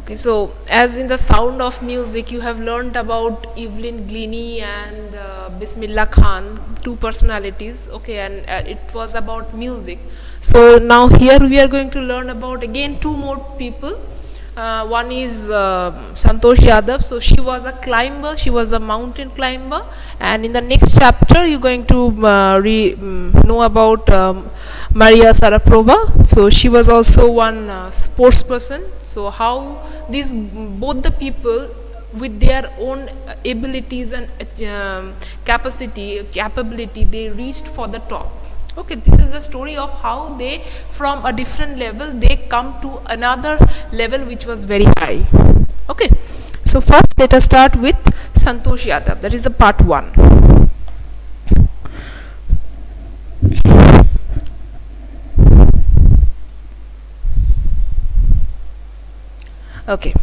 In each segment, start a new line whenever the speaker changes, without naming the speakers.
Okay, so as in the Sound of Music, you have learned about Evelyn Glennie and Bismillah Khan, two personalities. Okay, and it was about music. So now here we are going to learn about again two more people. One is Santosh Yadav. So she was a climber. She was a mountain climber. And in the next chapter, you're going to know about Maria Sharapova. So she was also one sports person. So how these both the people with their own abilities and capability, they reached for the top. Okay, this is the story of how they, from a different level, they come to another level which was very high. Okay, so first let us start with Santosh Yadav. That is the part 1. Okay.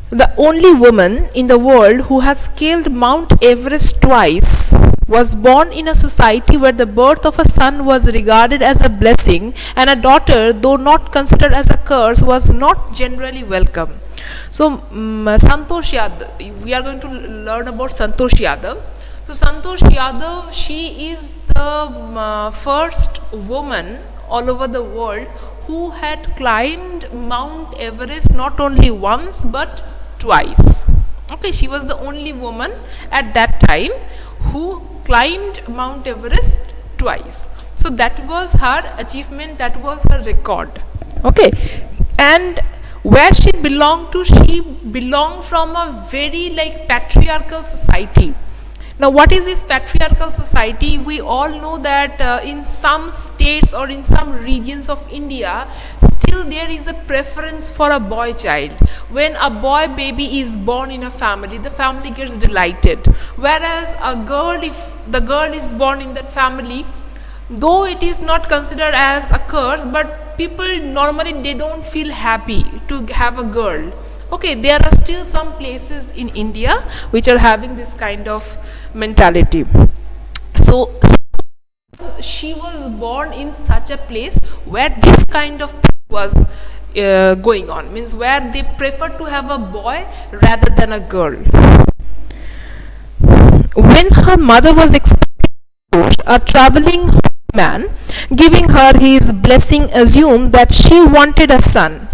The only woman in the world who has scaled Mount Everest twice was born in a society where the birth of a son was regarded as a blessing and a daughter, though not considered as a curse, was not generally welcome. So, Santosh Yadav, we are going to learn about Santosh Yadav. So, Santosh Yadav, she is the first woman all over the world who had climbed Mount Everest not only once but twice. Okay, she was the only woman at that time who climbed Mount Everest twice. So that was her achievement, that was her record. Okay, and where she belonged to, she belonged from a very patriarchal society. Now, what is this patriarchal society? We all know that in some states or in some regions of India, still there is a preference for a boy child. When a boy baby is born in a family, the family gets delighted. Whereas a girl, if the girl is born in that family, though it is not considered as a curse, but people normally, they don't feel happy to have a girl. Okay, there are still some places in India which are having this kind of mentality. So she was born in such a place where this kind of thing was going on, means where they prefer to have a boy rather than a girl. When her mother was expecting, a traveling man giving her his blessing assumed that she wanted a son.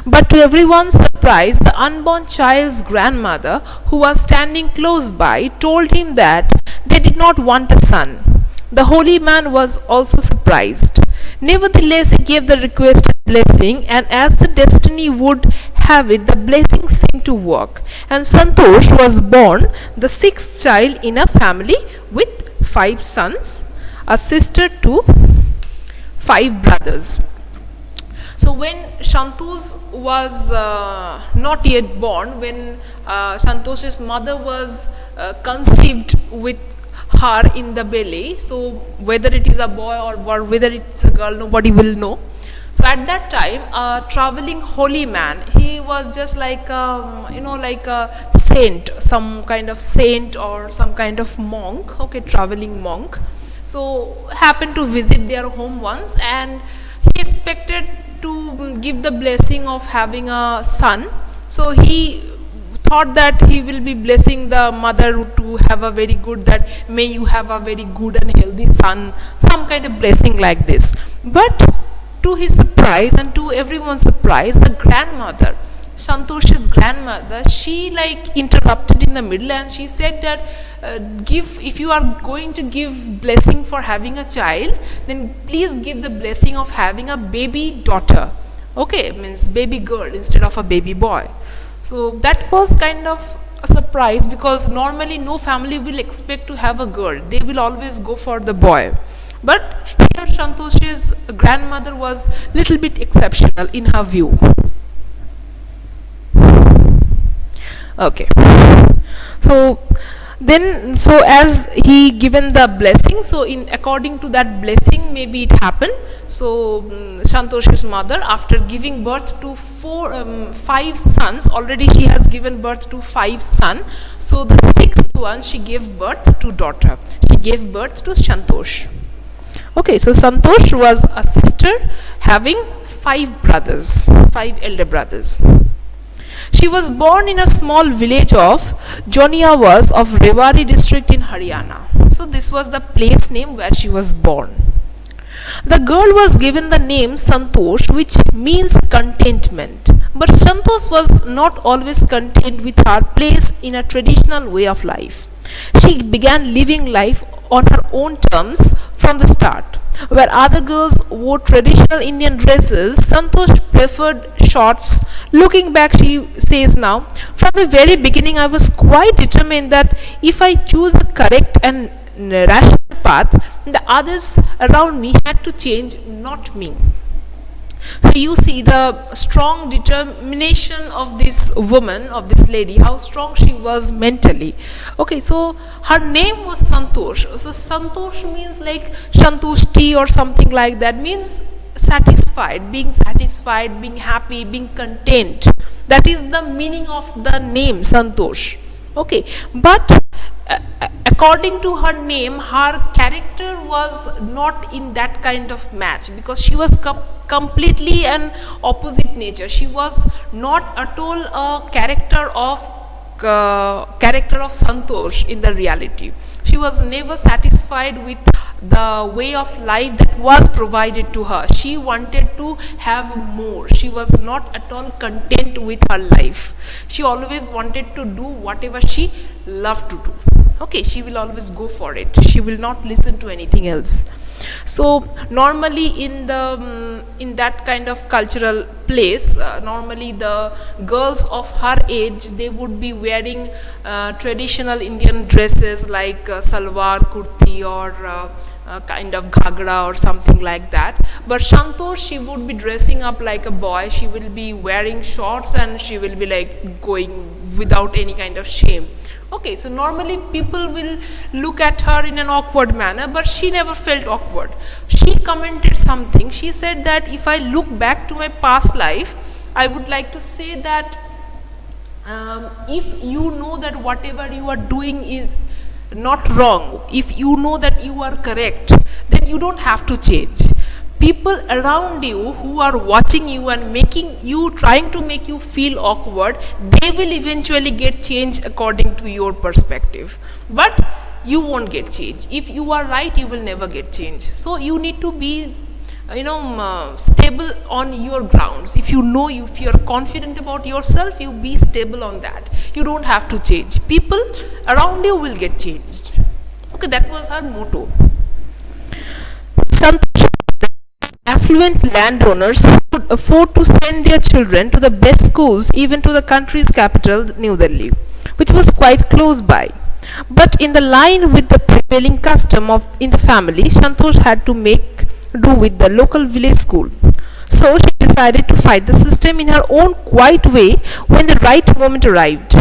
But to everyone's surprise, the unborn child's grandmother, who was standing close by, told him that they did not want a son. The holy man was also surprised. Nevertheless, he gave the requested blessing, and as the destiny would have it, the blessing seemed to work. And Santosh was born the 6th child in a family with 5 sons, a sister to 5 brothers. So when Santosh was not yet born, when Santosh's mother was conceived with her in the belly, so whether it is a boy or whether it's a girl, nobody will know. So at that time, a traveling holy man, he was just like a saint, some kind of saint or some kind of monk, okay, traveling monk. So happened to visit their home once, and he expected to give the blessing of having a son. So he thought that he will be blessing the mother to have a very good, that may you have a very good and healthy son, some kind of blessing like this. But to his surprise and to everyone's surprise, the grandmother, Santosh's grandmother, she interrupted in the middle, and she said that if you are going to give blessing for having a child, then please give the blessing of having a baby daughter. Okay, means baby girl instead of a baby boy. So that was kind of a surprise, because normally no family will expect to have a girl. They will always go for the boy. But here Santosh's grandmother was little bit exceptional in her view. Okay, so then, so as he given the blessing, so in according to that blessing, maybe it happened. So Santosh's mother, after giving birth to 5 sons, already she has given birth to 5 sons. So the 6th one, she gave birth to daughter. She gave birth to Santosh. Okay, so Santosh was a sister having five elder brothers. She was born in a small village of Joniawas of Rewari district in Haryana. So this was the place name where she was born. The girl was given the name Santosh, which means contentment. But Santosh was not always content with her place in a traditional way of life. She began living life on her own terms from the start. Where other girls wore traditional Indian dresses, Santosh preferred shorts. Looking back, she says now, from the very beginning, I was quite determined that if I choose the correct and rational path, the others around me had to change, not me. So you see the strong determination of this woman, of this lady, how strong she was mentally. Okay, so her name was Santosh. So Santosh means like Santushti or something like that, means satisfied, being happy, being content. That is the meaning of the name Santosh. Okay, but according to her name, her character was not in that kind of match, because she was completely an opposite nature. She was not at all a character of Santosh in the reality. She was never satisfied with the way of life that was provided to her. She wanted to have more. She was not at all content with her life. She always wanted to do whatever she loved to do. Okay, she will always go for it. She will not listen to anything else. So normally in that kind of cultural place, normally the girls of her age, they would be wearing traditional Indian dresses like salwar, kurti, or kind of ghagra or something like that. But Santosh, she would be dressing up like a boy. She will be wearing shorts and she will be like going without any kind of shame. Okay, so normally people will look at her in an awkward manner, but she never felt awkward. She commented something. She said that if I look back to my past life, I would like to say that if you know that whatever you are doing is not wrong, if you know that you are correct, then you don't have to change. People around you who are watching you and trying to make you feel awkward, they will eventually get changed according to your perspective. But you won't get changed. If you are right, you will never get changed. So you need to be, stable on your grounds. If you are confident about yourself, you be stable on that. You don't have to change. People around you will get changed. Okay, that was her motto. Affluent landowners could afford to send their children to the best schools, even to the country's capital, New Delhi, which was quite close by. But in the line with the prevailing custom in the family, Santosh had to make do with the local village school. So she decided to fight the system in her own quiet way when the right moment arrived.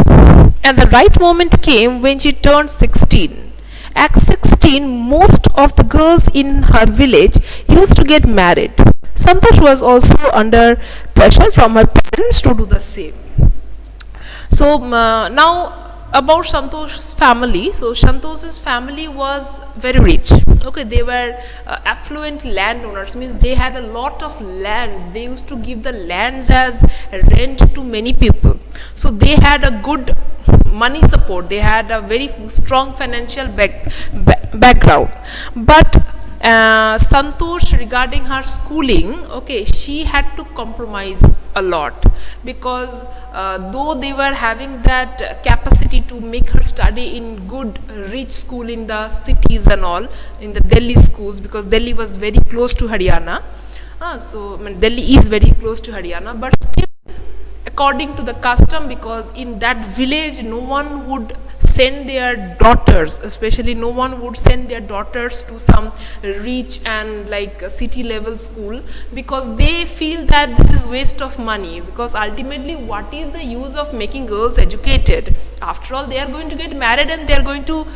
And the right moment came when she turned 16. At 16, most of the girls in her village used to get married. Santosh was also under pressure from her parents to do the same. So now about Santosh's family. So Santosh's family was very rich. Okay, they were affluent landowners, means they had a lot of lands. They used to give the lands as rent to many people. So they had a good money support. They had a very strong financial background. But Santosh, regarding her schooling, okay, she had to compromise a lot, because though they were having that capacity to make her study in good rich school in the cities and all, in the Delhi schools, because Delhi was very close to Haryana. Delhi is very close to Haryana, but still according to the custom, because in that village no one would send their daughters, especially no one would send their daughters to some rich and like city level school, because they feel that this is waste of money, because ultimately what is the use of making girls educated? After all, they are going to get married and they are going to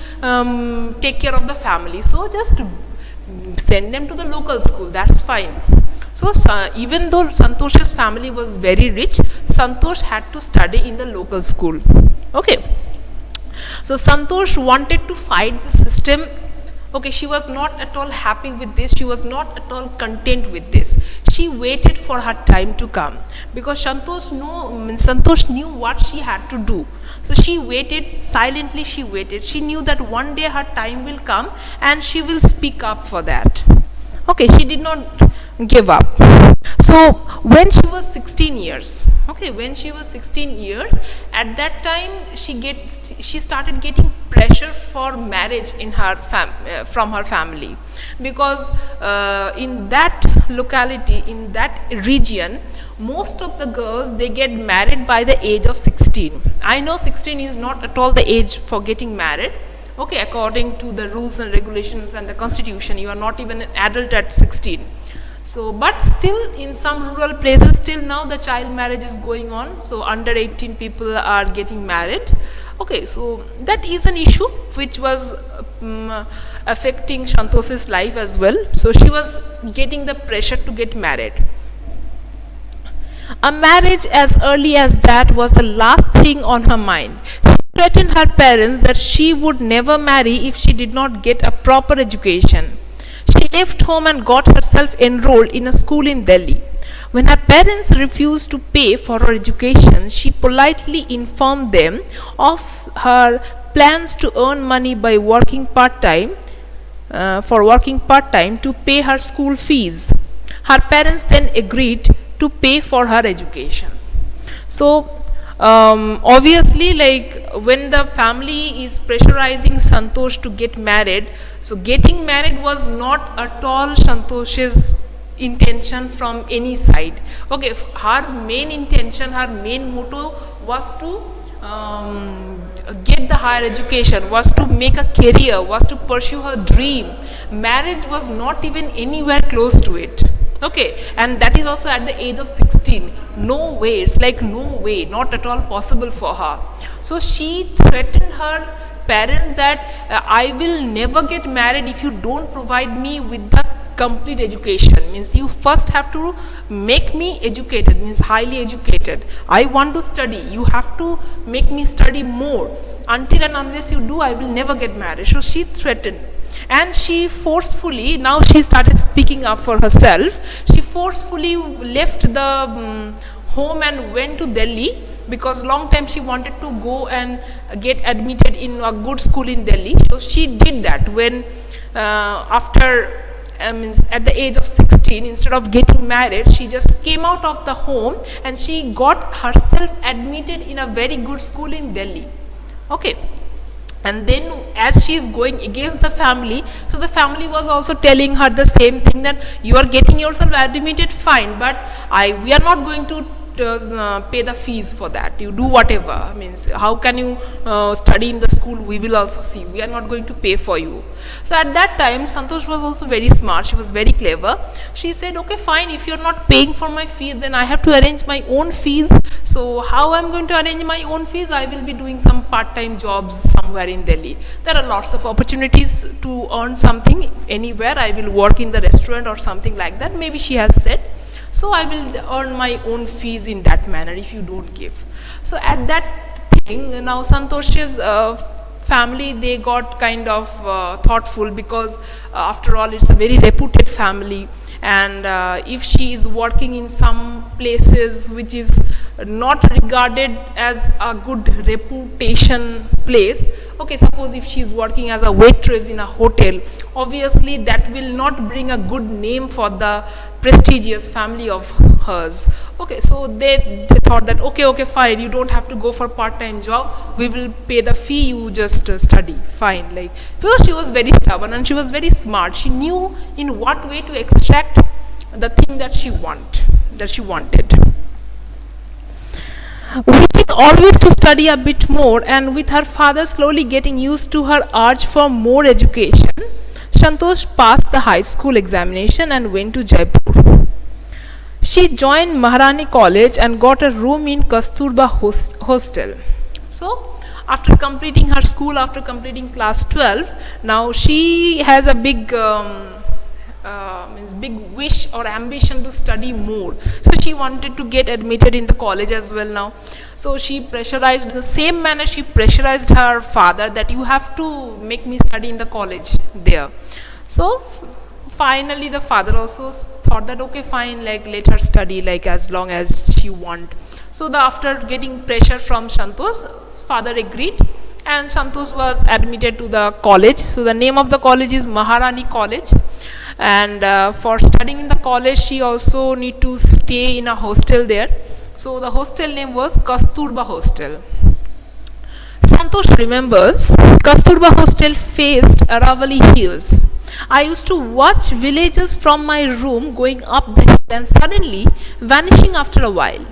take care of the family, so just send them to the local school, that's fine. So even though Santosh's family was very rich, Santosh had to study in the local school. Okay. So Santosh wanted to fight the system Okay, she was not at all happy with this. She was not at all content with this. She waited for her time to come, because Santosh knew what she had to do. So she waited silently. She waited. She knew that one day her time will come and she will speak up for that. Okay, she did not give up. So when she was 16 years, okay, when she was 16 years, at that time she started getting pressure for marriage in her from her family, because in that locality, in that region, most of the girls, they get married by the age of 16. I know 16 is not at all the age for getting married. Okay, according to the rules and regulations and the constitution, you are not even an adult at 16. So, but still in some rural places, still now the child marriage is going on. So under 18 people are getting married. Okay, so that is an issue which was affecting Santosh's life as well. So she was getting the pressure to get married. A marriage as early as that was the last thing on her mind. She threatened her parents that she would never marry if she did not get a proper education. She left home and got herself enrolled in a school in Delhi. When her parents refused to pay for her education, she politely informed them of her plans to earn money by working part-time to pay her school fees. Her parents then agreed to pay for her education. So obviously, like, when the family is pressurizing Santosh to get married, so getting married was not at all Santosh's intention from any side. Okay, her main intention, her main motto was to get the higher education, was to make a career, was to pursue her dream. Marriage was not even anywhere close to it. Okay, and that is also at the age of 16. No way, it's like no way, not at all possible for her. So she threatened her parents that I will never get married if you don't provide me with the complete education. Means you first have to make me educated, means highly educated. I want to study, you have to make me study more. Until and unless you do, I will never get married. So she threatened. And she forcefully, now she started speaking up for herself. She forcefully left the home and went to Delhi, because long time she wanted to go and get admitted in a good school in Delhi. So she did that when at the age of 16, instead of getting married, she just came out of the home and she got herself admitted in a very good school in Delhi. Okay. And then as she is going against the family, so the family was also telling her the same thing, that you are getting yourself admitted, fine, but we are not going to pay the fees for that. You do whatever. Means how can you study in the school? We will also see. We are not going to pay for you. So at that time, Santosh was also very smart. She was very clever. She said, okay, fine. If you are not paying for my fees, then I have to arrange my own fees. So how I am going to arrange my own fees? I will be doing some part-time jobs somewhere in Delhi. There are lots of opportunities to earn something anywhere. I will work in the restaurant or something like that. Maybe she has said. So I will earn my own fees in that manner if you don't give. So at that thing, now Santosh's family, they got kind of thoughtful, because after all, it's a very reputed family. And if she is working in some places which is not regarded as a good reputation place, okay, suppose if she is working as a waitress in a hotel, obviously that will not bring a good name for the prestigious family of hers. Okay, so they thought that okay, fine, you don't have to go for part-time job, we will pay the fee, you just study, fine. Like, because she was very stubborn and she was very smart, she knew in what way to extract the thing that she wanted. Wishing always to study a bit more, and with her father slowly getting used to her urge for more education, Santosh passed the high school examination and went to Jaipur. She joined Maharani College and got a room in Kasturba hostel. So, after completing her school, after completing class 12, now she has a big big wish or ambition to study more. So she wanted to get admitted in the college as well now. So she pressurized, the same manner she pressurized her father that you have to make me study in the college. there. So finally the father also thought that okay, fine, like let her study, like as long as she want. So after getting pressure from Santosh, father agreed, and Santosh was admitted to the college. So the name of the college is Maharani College, and for studying in the college she also need to stay in a hostel there. So the hostel name was Kasturba Hostel. Santosh remembers Kasturba Hostel faced Aravali Hills. I used to watch villagers from my room going up the hill and suddenly vanishing after a while.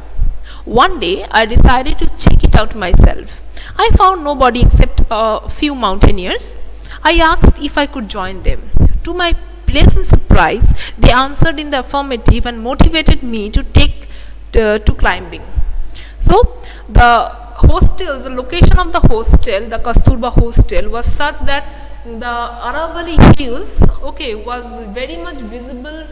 One day I decided to check it out myself. I found nobody except a few mountaineers. I asked if I could join them. To my pleasant surprise, they answered in the affirmative and motivated me to take to climbing. So the hostels, the location of the hostel, the Kasturba Hostel, was such that the Aravali Hills, okay, was very much visible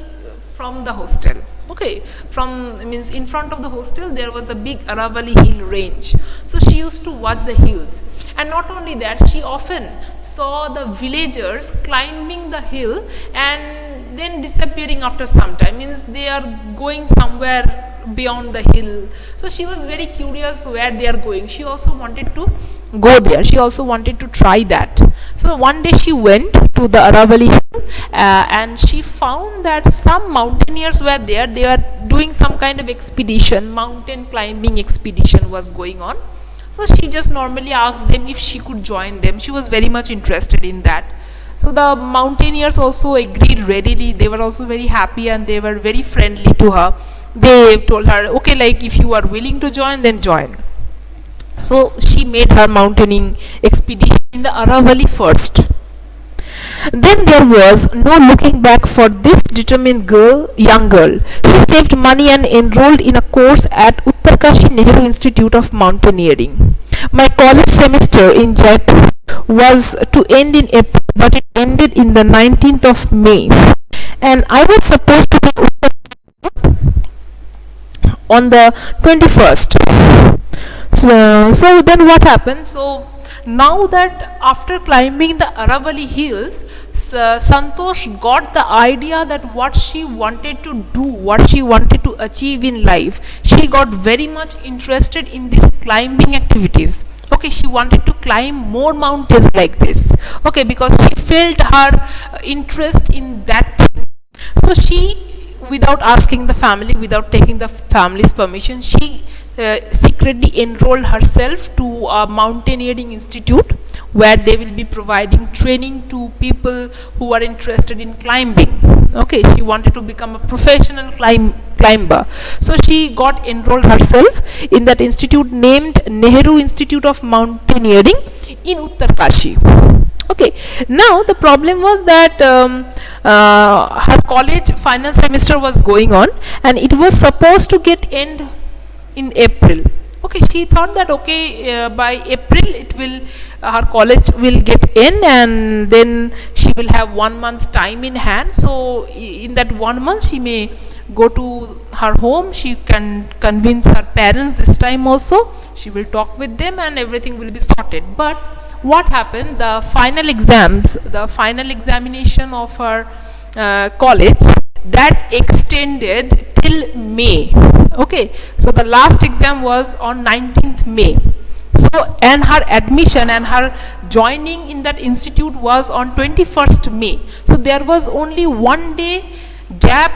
from the hostel. Okay, from means in front of the hostel there was a big Aravali hill range. So she used to watch the hills, and not only that, she often saw the villagers climbing the hill and then disappearing after some time. Means they are going somewhere beyond the hill. So she was very curious where they are going. She also wanted to go there. She also wanted to try that. So one day she went to the Aravali hill and she found that some mountaineers were there. They were doing some kind of expedition, mountain climbing expedition was going on. So she just normally asked them if she could join them. She was very much interested in that. So the mountaineers also agreed readily. They were also very happy and they were very friendly to her. They told her, okay, like if you are willing to join, then join. So she made her mountaineering expedition in the Aravali first. Then there was no looking back for this determined young girl. She saved money and enrolled in a course at Uttarkashi Nehru Institute of Mountaineering. My college semester in Jaipur was to end in April, but it ended in the 19th of May, and I was supposed to be on the 21st. So then what happened? So now that after climbing the Aravali hills, Santosh got the idea that what she wanted to do, what she wanted to achieve in life. She got very much interested in these climbing activities. Okay, she wanted to climb more mountains like this. Okay, because she felt her interest in that thing. So she, without asking the family, without taking the family's permission, she secretly enrolled herself to a mountaineering institute where they will be providing training to people who are interested in climbing. Okay, she wanted to become a professional climber. So she got enrolled herself in that institute named Nehru Institute of Mountaineering in Uttarkashi. Okay, now the problem was that her college final semester was going on and it was supposed to get end in April. Okay, she thought that okay, by April it will her college will get in and then she will have 1 month time in hand. So in that 1 month she may go to her home, she can convince her parents this time also, she will talk with them and everything will be sorted. But what happened, the final exams, the final examination of her college, that extended till May. Okay, so the last exam was on 19th May. So and her admission and her joining in that institute was on 21st May. So there was only 1 day gap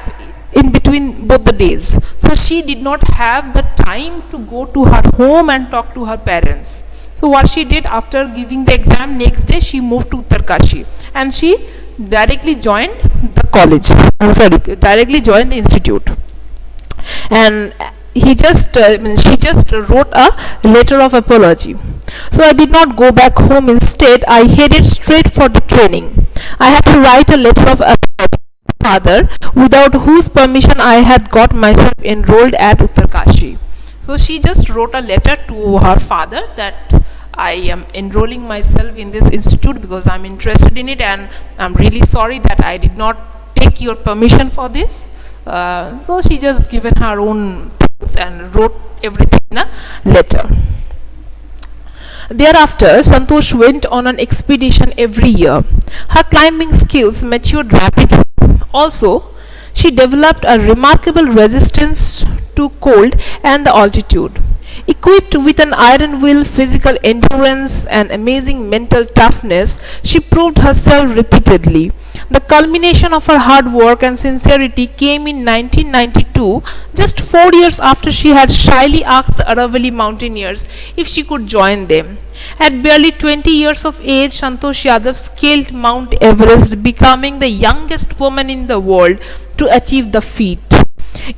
in between both the days. So she did not have the time to go to her home and talk to her parents. So what she did, after giving the exam, next day she moved to Uttarkashi and she directly joined the college. Directly joined the institute. And she just wrote a letter of apology. So I did not go back home. Instead, I headed straight for the training. I had to write a letter of apology to my father, without whose permission I had got myself enrolled at Uttarkashi. So she just wrote a letter to her father that I am enrolling myself in this institute because I am interested in it and I am really sorry that I did not take your permission for this. So she just given her own things and wrote everything in a letter. Thereafter, Santosh went on an expedition every year. Her climbing skills matured rapidly. Also, she developed a remarkable resistance to cold and the altitude. Equipped with an iron will, physical endurance, and amazing mental toughness, she proved herself repeatedly. The culmination of her hard work and sincerity came in 1992, just 4 years after she had shyly asked the Aravalli mountaineers if she could join them. At barely 20 years of age, Santosh Yadav scaled Mount Everest, becoming the youngest woman in the world to achieve the feat.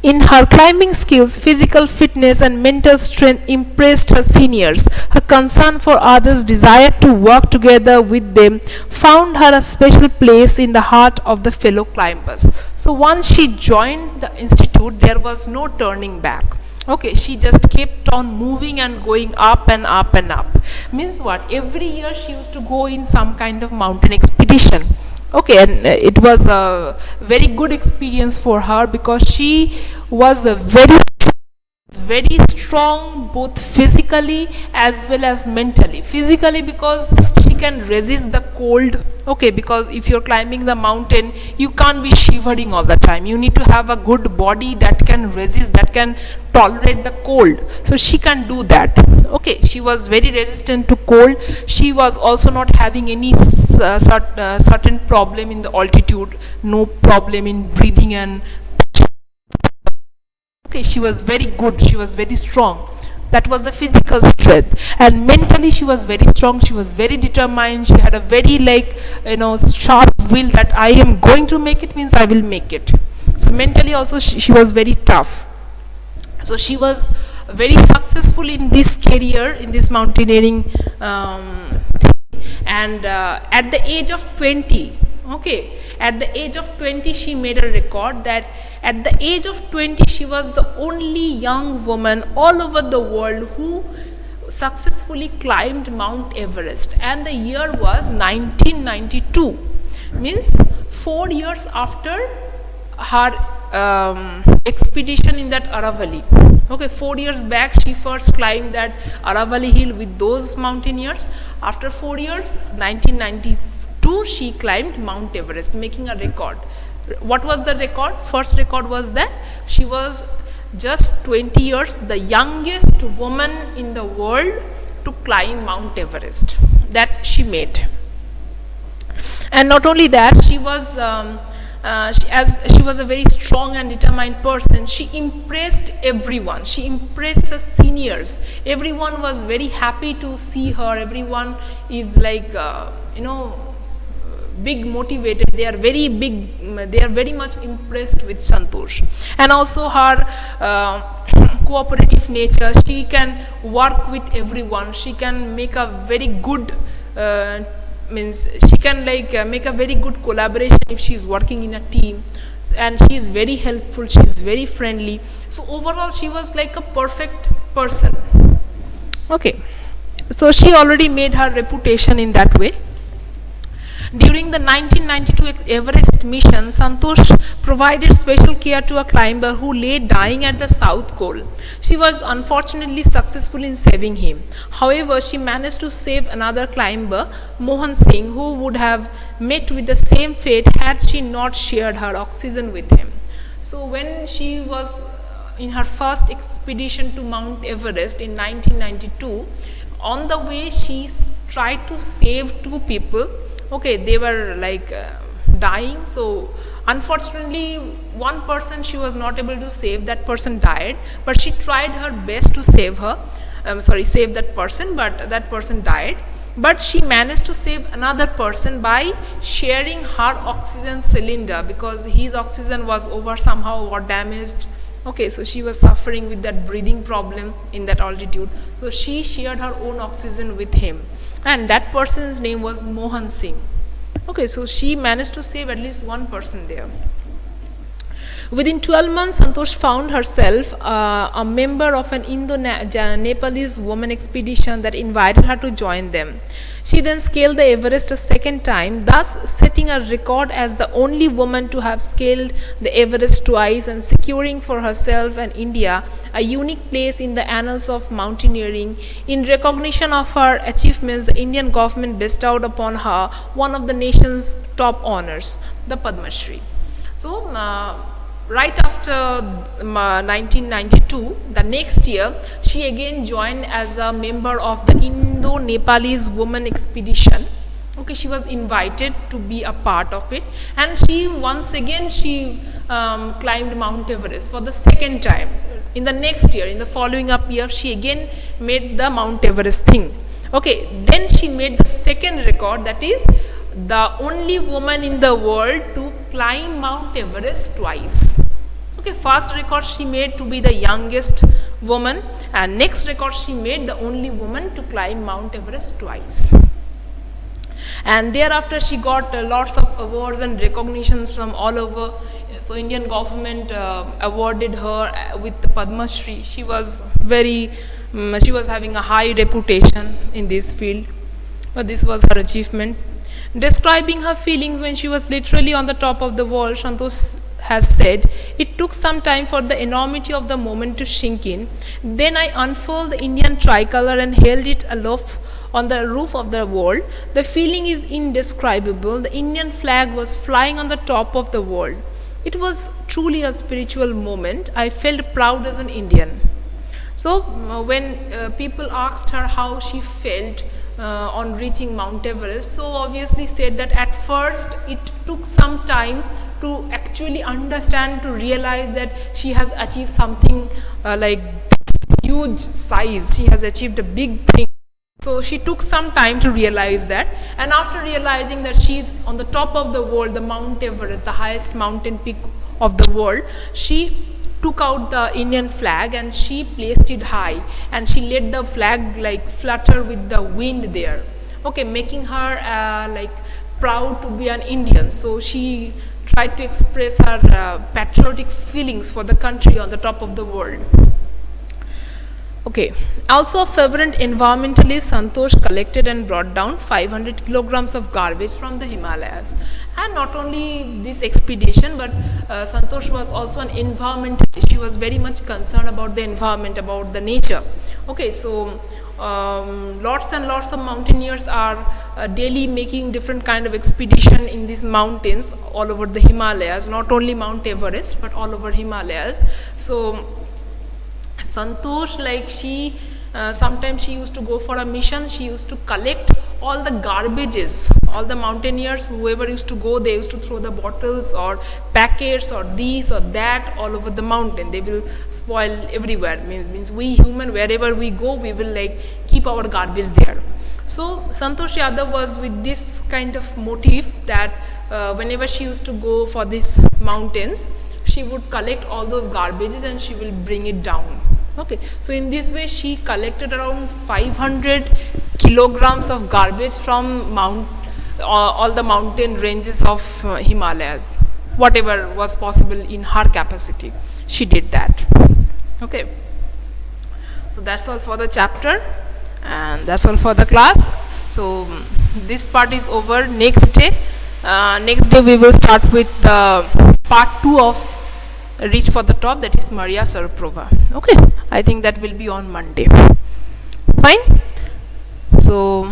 In her climbing skills, physical fitness and mental strength impressed her seniors. Her concern for others, desire to work together with them, found her a special place in the heart of the fellow climbers. So once she joined the institute, there was no turning back. Okay, she just kept on moving and going up and up and up. Means what? Every year she used to go in some kind of mountain expedition. Okay, and it was a very good experience for her because she was a very strong both physically as well as mentally. Physically because she can resist the cold. Okay, because if you're climbing the mountain, you can't be shivering all the time. You need to have a good body that can resist, that can tolerate the cold. So she can do that. Okay, she was very resistant to cold. She was also not having any certain problem in the altitude, no problem in breathing, and okay, she was very good, she was very strong. That was the physical strength. And mentally she was very strong, she was very determined, she had a very sharp will that I am going to make it, means I will make it. So mentally also she was very tough. So she was very successful in this career, in this mountaineering thing. And at the age of 20, okay, at the age of 20 she made a record that at the age of 20 she was the only young woman all over the world who successfully climbed Mount Everest, and the year was 1992, means 4 years after her expedition in that Aravalli. Okay, 4 years back she first climbed that Aravalli hill with those mountaineers. After 4 years, 1992, she climbed Mount Everest, making a record. What was the record? First record was that she was just 20 years the youngest woman in the world to climb Mount Everest. That she made. And not only that, she was as she was a very strong and determined person, she impressed everyone. She impressed her seniors. Everyone was very happy to see her. Everyone is like big motivated. They are very big. They are very much impressed with Santosh, and also her cooperative nature. She can work with everyone. She can make a very good. Means she can make a very good collaboration if she is working in a team, and she is very helpful, she is very friendly. So overall she was like a perfect person. Okay, so she already made her reputation in that way. During the 1992 Everest mission, Santosh provided special care to a climber who lay dying at the South Pole. She was unfortunately successful in saving him. However, she managed to save another climber, Mohan Singh, who would have met with the same fate had she not shared her oxygen with him. So when she was in her first expedition to Mount Everest in 1992, on the way she tried to save two people. Okay, they were dying. So unfortunately one person she was not able to save. That person died, but she tried her best to save that person, but that person died. But she managed to save another person by sharing her oxygen cylinder, because his oxygen was somehow got damaged. Okay, so she was suffering with that breathing problem in that altitude. So she shared her own oxygen with him, and that person's name was Mohan Singh. Okay, so she managed to save at least one person there. Within 12 months, Santosh found herself a member of an Indo-Nepalese women expedition that invited her to join them. She then scaled the Everest a second time, thus setting a record as the only woman to have scaled the Everest twice and securing for herself and India a unique place in the annals of mountaineering. In recognition of her achievements, the Indian government bestowed upon her one of the nation's top honors, the Padma Shri. So, right after 1992, the next year, she again joined as a member of the Indo-Nepalese Women Expedition. Okay, she was invited to be a part of it, and she once again climbed Mount Everest for the second time. In the next year, in the following up year, she again made the Mount Everest thing. Okay, then she made the second record, that is the only woman in the world to climb Mount Everest twice. Okay, first record she made to be the youngest woman, and next record she made the only woman to climb Mount Everest twice. And thereafter she got lots of awards and recognitions from all over. So Indian government awarded her with the Padma Shri. She was having a high reputation in this field. But this was her achievement. Describing her feelings when she was literally on the top of the world, Santosh has said, "It took some time for the enormity of the moment to sink in. Then I unfurled the Indian tricolor and held it aloft on the roof of the world. The feeling is indescribable. The Indian flag was flying on the top of the world. It was truly a spiritual moment. I felt proud as an Indian." So when people asked her how she felt on reaching Mount Everest, so obviously said that at first it took some time to actually understand, to realize that she has achieved something like huge size. She has achieved a big thing. So she took some time to realize that, and after realizing that she is on the top of the world, the Mount Everest, the highest mountain peak of the world, she took out the Indian flag and she placed it high, and she let the flag like flutter with the wind there, okay, making her like proud to be an Indian. So she tried to express her patriotic feelings for the country on the top of the world. Okay. Also a fervent environmentalist, Santosh collected and brought down 500 kilograms of garbage from the Himalayas. And not only this expedition, but Santosh was also an environmentalist. She was very much concerned about the environment, about the nature. Okay, so lots and lots of mountaineers are daily making different kind of expedition in these mountains all over the Himalayas, not only Mount Everest, but all over Himalayas. So Santosh, like sometimes she used to go for a mission. She used to collect all the garbages. All the mountaineers, whoever used to go, they used to throw the bottles or packets or this or that all over the mountain. They will spoil everywhere. Means we human, wherever we go, we will like keep our garbage there. So Santosh Yadav was with this kind of motive that whenever she used to go for these mountains, she would collect all those garbages and she will bring it down. Okay, so in this way she collected around 500 kilograms of garbage from all the mountain ranges of Himalayas. Whatever was possible in her capacity, she did that. Okay, so that's all for the chapter, and that's all for the class. So this part is over. Next day we will start with part 2 of Reach for the Top, that is Maria Sharapova. Okay, I think that will be on Monday. Fine. So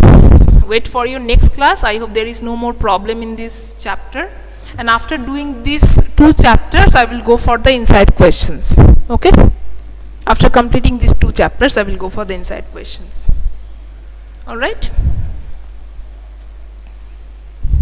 wait for your next class. I hope there is no more problem in this chapter, and after doing these 2 chapters I will go for the inside questions. Okay, after completing these 2 chapters I will go for the inside questions. All right.